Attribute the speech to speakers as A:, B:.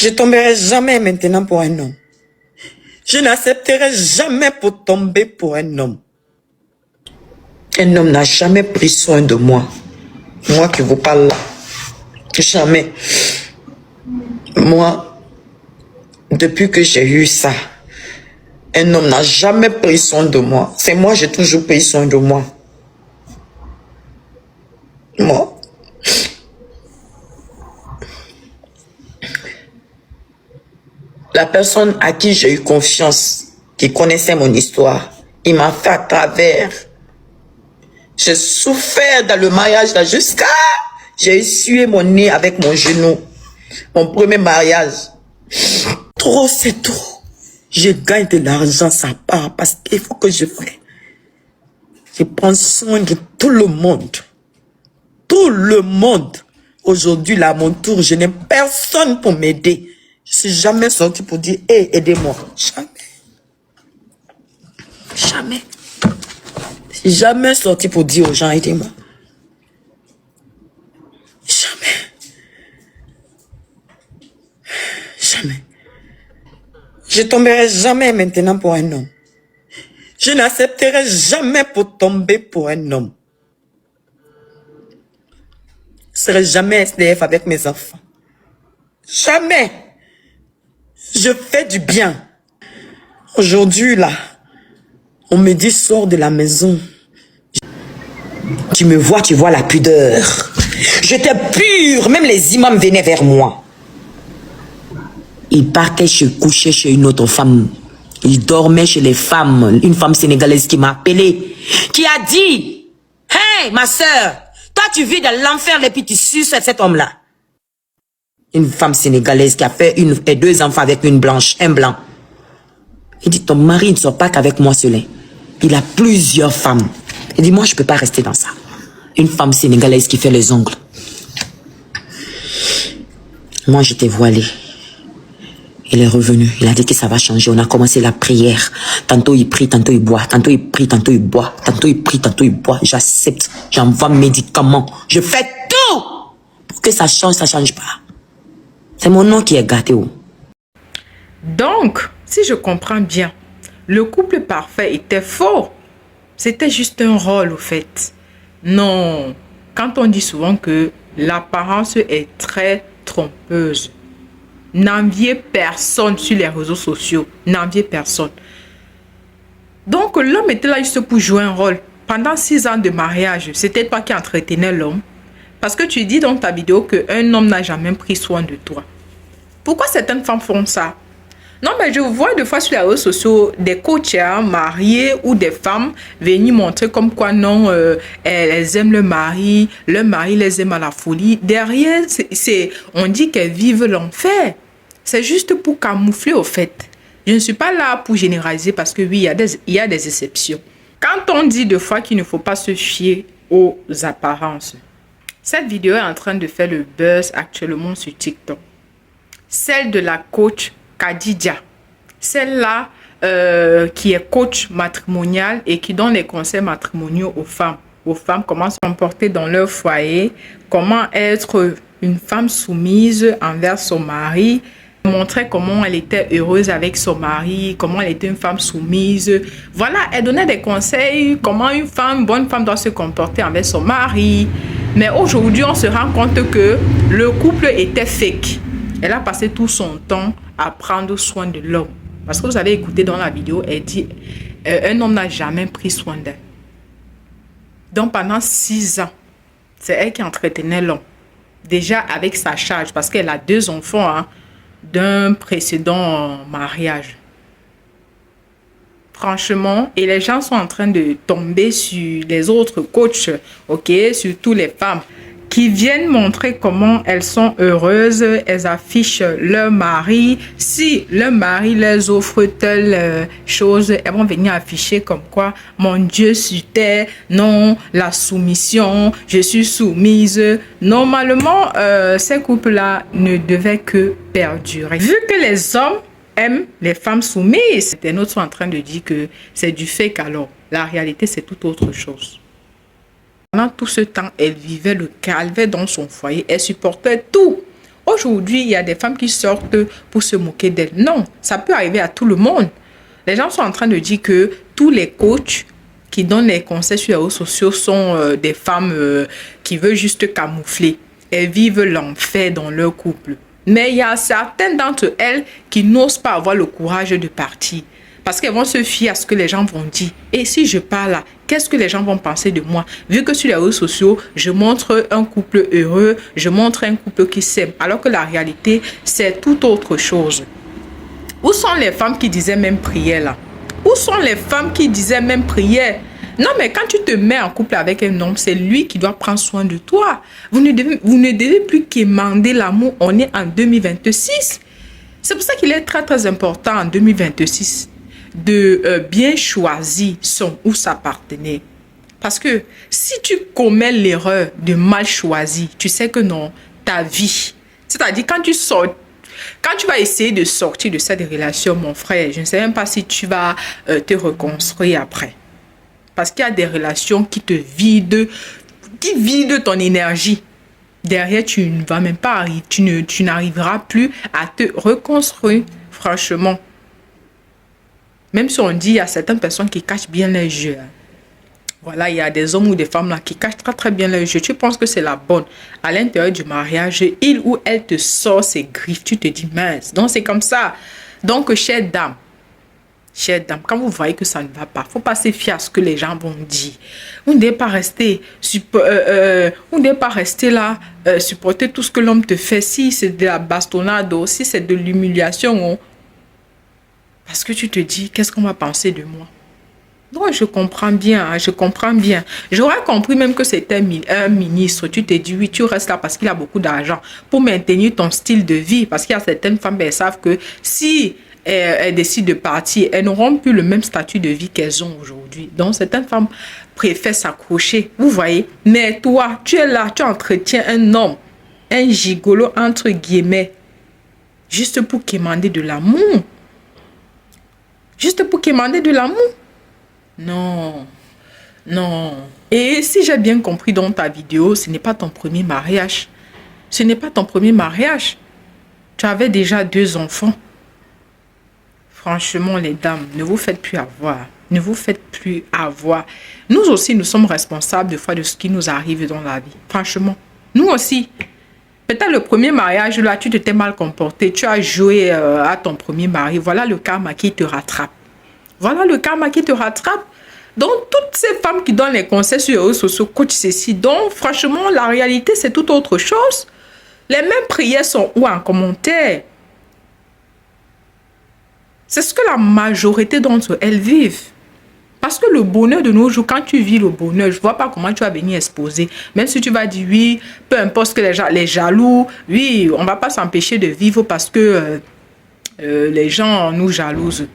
A: Je tomberai jamais maintenant pour un homme. Je n'accepterai jamais pour tomber pour un homme. Un homme n'a jamais pris soin de moi. Moi qui vous parle là. Jamais. Moi, depuis que j'ai eu ça, un homme n'a jamais pris soin de moi. C'est moi, j'ai toujours pris soin de moi. Moi. La personne à qui j'ai eu confiance, qui connaissait mon histoire, il m'a fait à travers. J'ai souffert dans le mariage là jusqu'à... J'ai essuyé mon nez avec mon genou. Mon premier mariage. Trop, c'est trop. Je gagne de l'argent, ça part, parce qu'il faut que je fasse. Je prends soin de tout le monde. Tout le monde. Aujourd'hui, là, à mon tour, je n'ai personne pour m'aider. Je suis jamais sorti pour dire, hey, aidez-moi. Jamais. Jamais. Je suis jamais sorti pour dire aux gens, aidez-moi. Jamais. Jamais. Je tomberai jamais maintenant pour un homme. Je n'accepterai jamais pour tomber pour un homme. Je ne serai jamais SDF avec mes enfants. Jamais. Je fais du bien. Aujourd'hui, là, on me dit, sors de la maison. Tu me vois, tu vois la pudeur. J'étais pure, même les imams venaient vers moi. Il partait se coucher chez une autre femme. Il dormait chez les femmes. Une femme sénégalaise qui m'a appelé, qui a dit, hey, ma soeur, toi tu vis dans l'enfer et puis tu suces cet homme-là. Une femme sénégalaise qui a fait une et deux enfants avec une blanche, un blanc. Il dit, ton mari ne sort pas qu'avec moi seul. Il a plusieurs femmes. Il dit, moi, je ne peux pas rester dans ça. Une femme sénégalaise qui fait les ongles. Moi, j'étais voilée. Il est revenu. Il a dit que ça va changer. On a commencé la prière. Tantôt il prie, tantôt il boit. Tantôt il prie, tantôt il boit. Tantôt il prie, tantôt il boit. J'accepte. J'envoie médicaments. Je fais tout pour que ça change, ça ne change pas. C'est mon nom qui est gâté.
B: Donc, si je comprends bien, le couple parfait était faux. C'était juste un rôle, au fait. Non. Quand on dit souvent que l'apparence est très trompeuse, n'enviez personne sur les réseaux sociaux. N'enviez personne. Donc, l'homme était là juste pour jouer un rôle. Pendant 6 ans de mariage, c'était toi qui entretenais l'homme. Parce que tu dis dans ta vidéo qu'un homme n'a jamais pris soin de toi. Pourquoi certaines femmes font ça? Non, mais je vois des fois sur les réseaux sociaux des coachs mariés ou des femmes venir montrer comme quoi non, elles aiment le mari les aime à la folie. Derrière, on dit qu'elles vivent l'enfer. C'est juste pour camoufler au fait. Je ne suis pas là pour généraliser parce que oui, il y a des exceptions. Quand on dit des fois qu'il ne faut pas se fier aux apparences, cette vidéo est en train de faire le buzz actuellement sur TikTok. Celle de la coach Khadija, celle-là qui est coach matrimonial et qui donne les conseils matrimoniaux aux femmes, comment se comporter dans leur foyer, comment être une femme soumise envers son mari, montrer comment elle était heureuse avec son mari, comment elle était une femme soumise. Voilà, elle donnait des conseils, comment une bonne femme doit se comporter envers son mari. Mais aujourd'hui, on se rend compte que le couple était fake. Elle a passé tout son temps à prendre soin de l'homme. Parce que vous avez écouté dans la vidéo, elle dit un homme n'a jamais pris soin d'elle. Donc pendant 6 ans, c'est elle qui entretenait l'homme. Déjà avec sa charge, parce qu'elle a 2 enfants d'un précédent mariage. Franchement, et les gens sont en train de tomber sur les autres coachs, ok, sur toutes les femmes qui viennent montrer comment elles sont heureuses, elles affichent leur mari. Si leur mari les offre telle chose, elles vont venir afficher comme quoi, mon Dieu sur terre, non, la soumission, je suis soumise. Normalement, ces couples-là ne devaient que perdurer. Vu que les hommes aiment les femmes soumises, les autres sont en train de dire que c'est du fake alors. La réalité, c'est tout autre chose. Pendant tout ce temps, elle vivait le calvaire dans son foyer. Elle supportait tout. Aujourd'hui, il y a des femmes qui sortent pour se moquer d'elles. Non, ça peut arriver à tout le monde. Les gens sont en train de dire que tous les coachs qui donnent les conseils sur les réseaux sociaux sont des femmes qui veulent juste camoufler. Elles vivent l'enfer dans leur couple. Mais il y a certaines d'entre elles qui n'osent pas avoir le courage de partir. Parce qu'elles vont se fier à ce que les gens vont dire. Et si je pars là, qu'est-ce que les gens vont penser de moi? Vu que sur les réseaux sociaux, je montre un couple heureux, je montre un couple qui s'aime. Alors que la réalité, c'est tout autre chose. Où sont les femmes qui disaient même prière là? Où sont les femmes qui disaient même prière? Non, mais quand tu te mets en couple avec un homme, c'est lui qui doit prendre soin de toi. Vous ne devez plus qu'émander l'amour. On est en 2026. C'est pour ça qu'il est très, très important en 2026 de bien choisir son ou sa partenaire. Parce que si tu commets l'erreur de mal choisir, tu sais que non, ta vie, c'est-à-dire quand tu vas essayer de sortir de cette relation, mon frère, je ne sais même pas si tu vas te reconstruire après. Parce qu'il y a des relations qui te vident, qui vident ton énergie. Derrière, tu ne vas même pas arriver, tu n'arriveras plus à te reconstruire, franchement. Même si on dit, il y a certaines personnes qui cachent bien les yeux. Voilà, il y a des hommes ou des femmes là qui cachent très très bien les yeux. Tu penses que c'est la bonne. À l'intérieur du mariage, il ou elle te sort ses griffes. Tu te dis, mince. Donc, c'est comme ça. Donc, chère dame, quand vous voyez que ça ne va pas, il ne faut pas se fier à ce que les gens vont dire. Vous ne devez pas rester, là, supporter tout ce que l'homme te fait. Si c'est de la bastonnade, si c'est de l'humiliation, parce que tu te dis, qu'est-ce qu'on va penser de moi? Non, je comprends bien, je comprends bien. J'aurais compris même que c'était un ministre. Tu te dis, oui, tu restes là parce qu'il a beaucoup d'argent pour maintenir ton style de vie. Parce qu'il y a certaines femmes, elles savent que si elles décident de partir, elles n'auront plus le même statut de vie qu'elles ont aujourd'hui. Donc, certaines femmes préfèrent s'accrocher, vous voyez. Mais toi, tu es là, tu entretiens un homme, un gigolo, entre guillemets, juste pour quémander de l'amour. Juste pour quémander de l'amour. Non, non. Et si j'ai bien compris dans ta vidéo, ce n'est pas ton premier mariage. Ce n'est pas ton premier mariage. Tu avais déjà 2 enfants. Franchement, les dames, ne vous faites plus avoir. Ne vous faites plus avoir. Nous aussi, nous sommes responsables des fois de ce qui nous arrive dans la vie. Franchement, nous aussi. Peut-être le premier mariage, là, tu t'es mal comporté. Tu as joué à ton premier mari. Voilà le karma qui te rattrape. Voilà le karma qui te rattrape. Donc, toutes ces femmes qui donnent les conseils sur les réseaux sociaux, coach ceci. Donc, franchement, la réalité, c'est tout autre chose. Les mêmes prières sont où en commentaire? C'est ce que la majorité d'entre elles vivent. Parce que le bonheur de nos jours, quand tu vis le bonheur, je ne vois pas comment tu vas venir exposer. Même si tu vas dire oui, peu importe ce que les jaloux, oui, on ne va pas s'empêcher de vivre parce que les gens nous jalousent.